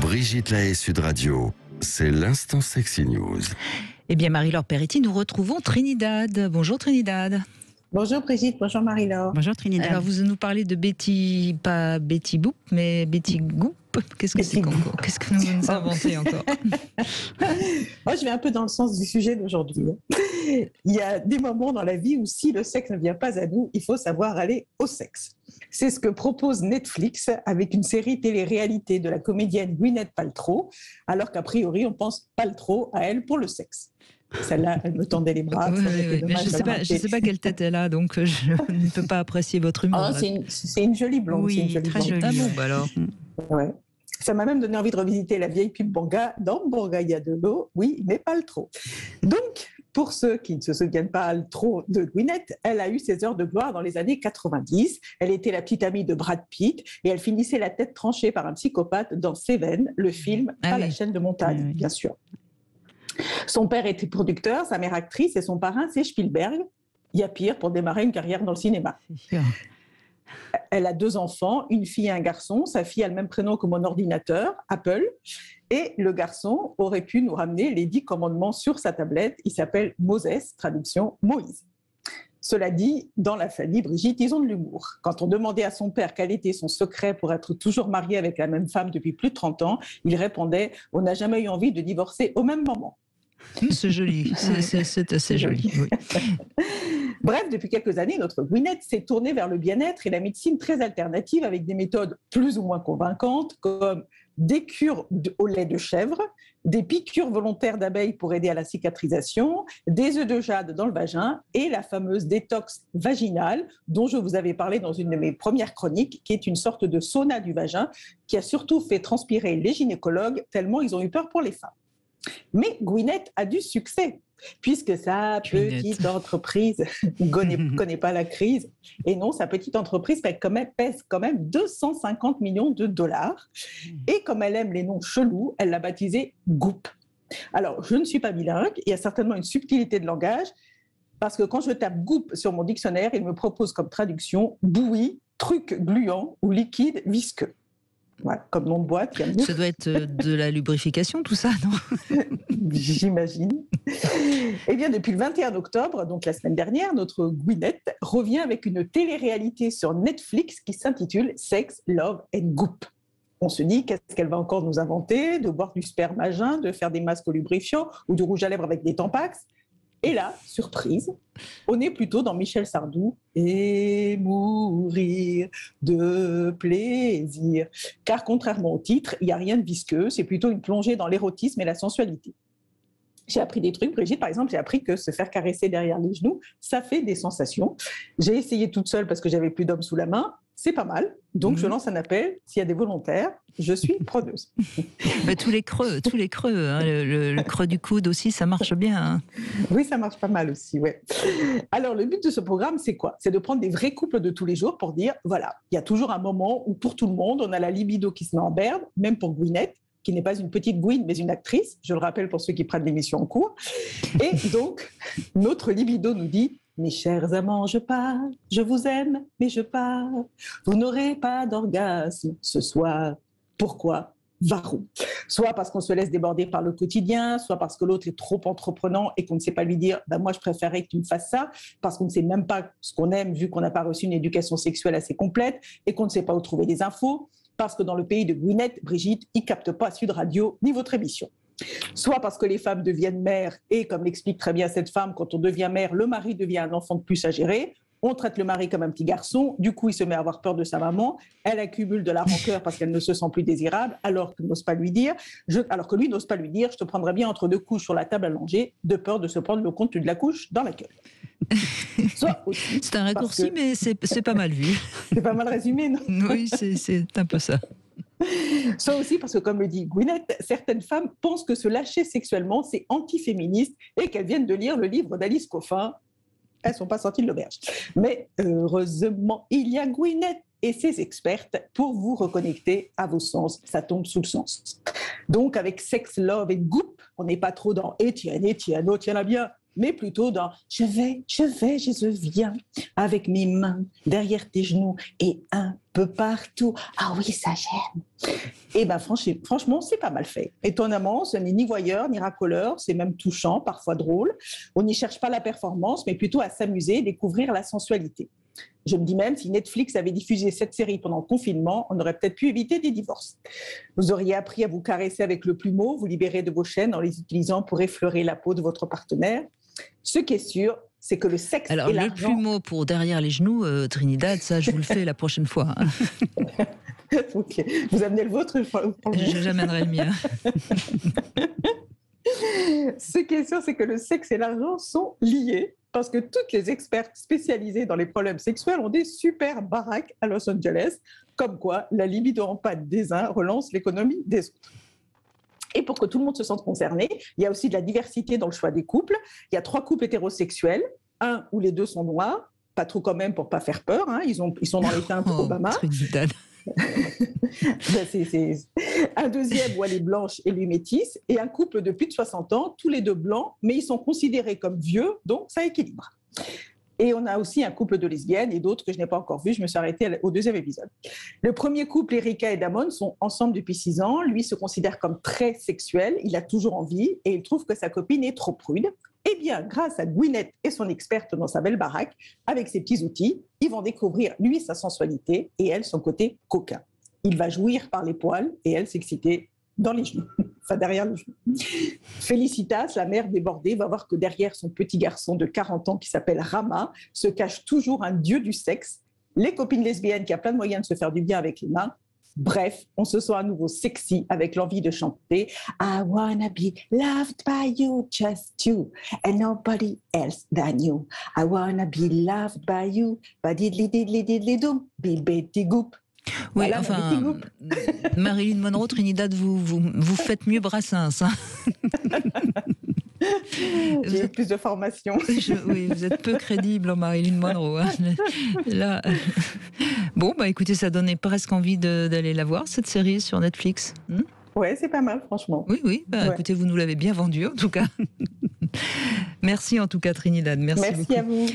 Brigitte Lahaie, Sud Radio, c'est l'instant Sexy News. Eh bien, Marie-Laure Peretti, nous retrouvons Trinidad. Bonjour Trinidad. Bonjour Brigitte, bonjour Marie-Laure. Bonjour Trinidad. Alors, vous nous parlez de Betty, pas Betty Boop, mais Betty Goop. Qu'est-ce que c'est encore? Qu'est-ce que nous nous inventez encore? Moi, je vais un peu dans le sens du sujet d'aujourd'hui. Il y a des moments dans la vie où si le sexe ne vient pas à nous, il faut savoir aller au sexe. C'est ce que propose Netflix avec une série télé-réalité de la comédienne Gwyneth Paltrow, alors qu'a priori, on pense Paltrow à elle pour le sexe. Celle-là, elle me tendait les bras. Oui, mais je ne sais pas quelle tête elle a, donc je ne peux pas apprécier votre humour. C'est une jolie blonde. Oui, une jolie très blonde. jolie. Ah bon, bah alors. Ouais. Ça m'a même donné envie de revisiter la vieille pub Banga. Dans Banga, il y a de l'eau, oui, mais pas le trop. Donc, pour ceux qui ne se souviennent pas trop de Gwyneth, elle a eu ses heures de gloire dans les années 90. Elle était la petite amie de Brad Pitt et elle finissait la tête tranchée par un psychopathe dans Seven, le film à la chaîne de montagne, bien sûr. Son père était producteur, sa mère actrice et son parrain, c'est Spielberg. Il y a pire pour démarrer une carrière dans le cinéma. Elle a 2 enfants, une fille et un garçon. Sa fille a le même prénom que mon ordinateur, Apple. Et le garçon aurait pu nous ramener les 10 commandements sur sa tablette. Il s'appelle Moses, traduction Moïse. Cela dit, dans la famille, Brigitte, ils ont de l'humour. Quand on demandait à son père quel était son secret pour être toujours marié avec la même femme depuis plus de 30 ans, il répondait « On n'a jamais eu envie de divorcer au même moment ». C'est joli, c'est assez joli. Oui. Bref, depuis quelques années, notre Gwyneth s'est tournée vers le bien-être et la médecine très alternative avec des méthodes plus ou moins convaincantes comme des cures au lait de chèvre, des piqûres volontaires d'abeilles pour aider à la cicatrisation, des œufs de jade dans le vagin et la fameuse détox vaginale dont je vous avais parlé dans une de mes premières chroniques, qui est une sorte de sauna du vagin qui a surtout fait transpirer les gynécologues tellement ils ont eu peur pour les femmes. Mais Gwyneth a du succès, puisque sa petite entreprise ne connaît pas la crise. Et non, sa petite entreprise pèse quand même 250 millions de dollars. Et comme elle aime les noms chelous, elle l'a baptisé Goop. Alors, je ne suis pas bilingue, il y a certainement une subtilité de langage, parce que quand je tape Goop sur mon dictionnaire, il me propose comme traduction bouillie, truc gluant ou liquide visqueux. Voilà, comme nom de boîte. Il y a mieux. Ça doit être de la lubrification, tout ça, non? J'imagine. Eh bien, depuis le 21 octobre, donc la semaine dernière, notre Gwyneth revient avec une télé-réalité sur Netflix qui s'intitule Sex, Love and Goop. On se dit, qu'est-ce qu'elle va encore nous inventer? De boire du sperme à jeun, de faire des masques lubrifiants ou du rouge à lèvres avec des Tampax? Et là, surprise, on est plutôt dans Michel Sardou et mourir de plaisir. Car contrairement au titre, il n'y a rien de visqueux, c'est plutôt une plongée dans l'érotisme et la sensualité. J'ai appris des trucs, Brigitte, par exemple, j'ai appris que se faire caresser derrière les genoux, ça fait des sensations. J'ai essayé toute seule parce que j'avais plus d'hommes sous la main. C'est pas mal. Donc, je lance un appel. S'il y a des volontaires, je suis preneuse. Mais tous les creux, hein, le creux du coude aussi, ça marche bien. Hein. Oui, ça marche pas mal aussi, ouais. Alors, le but de ce programme, c'est quoi? C'est de prendre des vrais couples de tous les jours pour dire, voilà, il y a toujours un moment où pour tout le monde, on a la libido qui se met en berne, même pour Gwyneth, qui n'est pas une petite Gwyn, mais une actrice. Je le rappelle pour ceux qui prennent l'émission en cours. Et donc, notre libido nous dit, mes chers amants, je pars, je vous aime, mais je pars. Vous n'aurez pas d'orgasme ce soir. Pourquoi? Varou. Soit parce qu'on se laisse déborder par le quotidien, soit parce que l'autre est trop entreprenant et qu'on ne sait pas lui dire moi je préférerais que tu me fasses ça, parce qu'on ne sait même pas ce qu'on aime vu qu'on n'a pas reçu une éducation sexuelle assez complète et qu'on ne sait pas où trouver des infos, parce que dans le pays de Gwyneth, Brigitte, ils ne captent pas Sud Radio ni votre émission. Soit parce que les femmes deviennent mères et, comme l'explique très bien cette femme, quand on devient mère, le mari devient un enfant de plus à gérer. On traite le mari comme un petit garçon, du coup il se met à avoir peur de sa maman, elle accumule de la rancœur parce qu'elle ne se sent plus désirable, alors que lui n'ose pas lui dire, je te prendrais bien entre 2 couches sur la table à langer, de peur de se prendre le contenu de la couche dans la gueule. C'est un raccourci, mais c'est pas mal vu. C'est pas mal résumé, non? Oui, c'est un peu ça. Soit aussi parce que, comme le dit Gwyneth, certaines femmes pensent que se lâcher sexuellement, c'est antiféministe et qu'elles viennent de lire le livre d'Alice Coffin. Elles ne sont pas sorties de l'auberge. Mais heureusement, il y a Gwyneth et ses expertes pour vous reconnecter à vos sens. Ça tombe sous le sens. Donc, avec Sex, Love et Goop, on n'est pas trop dans « et tiens, oh tiens là bien ». mais plutôt dans « je viens avec mes mains derrière tes genoux et un peu partout. Ah oui, ça j'aime. » Et bien franchement, c'est pas mal fait. Étonnamment, ce n'est ni voyeur, ni racoleur, c'est même touchant, parfois drôle. On n'y cherche pas la performance, mais plutôt à s'amuser, découvrir la sensualité. Je me dis même, si Netflix avait diffusé cette série pendant le confinement, on aurait peut-être pu éviter des divorces. Vous auriez appris à vous caresser avec le plumeau, vous libérer de vos chaînes en les utilisant pour effleurer la peau de votre partenaire. Ce qui est sûr, c'est que le sexe Alors, et le l'argent... plumeau pour derrière les genoux, Trinidad, ça, je vous le fais la prochaine fois. Hein. Ok. Vous amenez le vôtre, J'amènerai le mien. Ce qui est sûr, c'est que le sexe et l'argent sont liés parce que toutes les expertes spécialisées dans les problèmes sexuels ont des super baraques à Los Angeles, comme quoi la libido en pâte des uns relance l'économie des autres. Et pour que tout le monde se sente concerné, il y a aussi de la diversité dans le choix des couples. Il y a 3 couples hétérosexuels, un où les 2 sont noirs, pas trop quand même pour pas faire peur, hein. Ils sont dans les teintes Obama. Trinidad. C'est un deuxième où elle est blanche et lui métisse, et un couple de plus de 60 ans, tous les 2 blancs, mais ils sont considérés comme vieux, donc ça équilibre. Et on a aussi un couple de lesbiennes et d'autres que je n'ai pas encore vus, je me suis arrêtée au 2e épisode. Le premier couple, Erika et Damon, sont ensemble depuis 6 ans. Lui se considère comme très sexuel, il a toujours envie et il trouve que sa copine est trop prude. Eh bien, grâce à Gwyneth et son experte dans sa belle baraque, avec ses petits outils, ils vont découvrir, lui, sa sensualité et elle, son côté coquin. Il va jouir par les poils et elle s'exciter dans les genoux, enfin derrière le genou. Félicitas, la mère débordée, va voir que derrière son petit garçon de 40 ans qui s'appelle Rama se cache toujours un dieu du sexe, les copines lesbiennes qui a plein de moyens de se faire du bien avec les mains. Bref, on se sent à nouveau sexy avec l'envie de chanter « I wanna be loved by you, just you, and nobody else than you. I wanna be loved by you, ba-diddly-diddly-diddly-doom, be-betty-goop. » Oui, Voilà, enfin, Marilyn Monroe, Trinidad, vous faites mieux Brassens. Hein. J'ai plus de formation. Oui, vous êtes peu crédible en Marilyn Monroe. Hein. Là, bon, bah écoutez, ça donnait presque envie d'aller la voir, cette série sur Netflix. Ouais, c'est pas mal, franchement. Oui, bah, écoutez, vous nous l'avez bien vendu, en tout cas. Merci en tout cas, Trinidad. Merci beaucoup. À vous.